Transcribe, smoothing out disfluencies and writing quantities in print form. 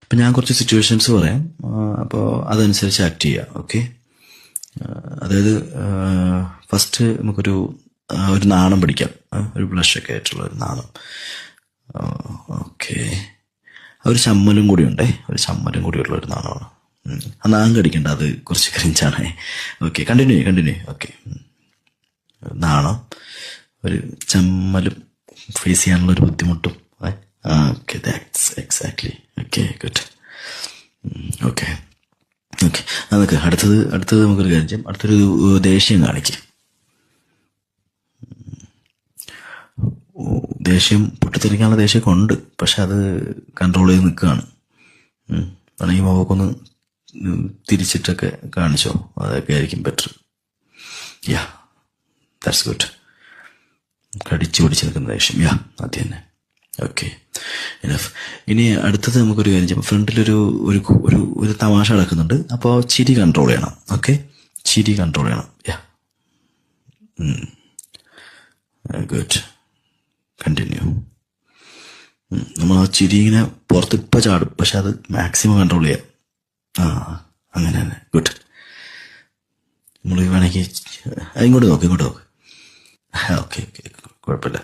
അപ്പം ഞാൻ കുറച്ച് സിറ്റുവേഷൻസ് പറയാം, അപ്പോൾ അതനുസരിച്ച് ആക്ട് ചെയ്യുക. ഓക്കെ, അതായത് ഫസ്റ്റ് നമുക്കൊരു നാണം പിടിക്കാം, ഒരു ബ്ലഷൊക്കെ ആയിട്ടുള്ള ഒരു നാണം. ഓക്കെ, ഒരു ചമ്മലും കൂടി ഉണ്ടേ, ഒരു ചമ്മലും കൂടിയുള്ള ഒരു നാണമാണ്. ആ നാം കടിക്കണ്ട, അത് കുറച്ച് ക്രിഞ്ചാണേ. Okay, continue. ഓക്കെ, നാണം, ഒരു ചമ്മലും ഫേസ് ചെയ്യാനുള്ള ഒരു ബുദ്ധിമുട്ടും. Okay, that's exactly. Okay, good. Okay, നമുക്ക് അടുത്തത് നമുക്കൊരു കാര്യം ചെയ്യാം. അടുത്തൊരു ദേഷ്യം കാണിക്കും. ദേഷ്യം പൊട്ടിത്തെറിക്കാനുള്ള ദേഷ്യമൊക്കെ ഉണ്ട്, പക്ഷെ അത് കൺട്രോൾ ചെയ്ത് നിൽക്കുകയാണ്. വേണമെങ്കിൽ മുഖമൊന്ന് തിരിച്ചിട്ടൊക്കെ കാണിച്ചോ, അതൊക്കെ ആയിരിക്കും ബെറ്റർ. Yeah, that's good. കടിച്ചു പിടിച്ച് നിൽക്കുന്ന ദേഷ്യം, യാ, അത് തന്നെ. Okay, enough. ഇനി അടുത്തത് നമുക്കൊരു കാര്യം ചെയ്യാം. ഫ്രണ്ടിലൊരു ഒരു തമാശ നടക്കുന്നുണ്ട്, അപ്പോൾ ചിരി കൺട്രോൾ ചെയ്യണം. ഓക്കെ, ചിരി കൺട്രോൾ ചെയ്യണം. യാ, ഗുഡ്. കണ്ടിന്യൂ. നമ്മൾ ആ ചിരി ഇങ്ങനെ പുറത്ത് ഇപ്പം ചാടും, പക്ഷെ അത് മാക്സിമം കൺട്രോൾ ചെയ്യാം. അങ്ങനെ തന്നെ. ഗുഡ്. നമ്മൾ വേണമെങ്കിൽ ഇങ്ങോട്ട് നോക്ക്. ഓക്കെ, കുഴപ്പമില്ല.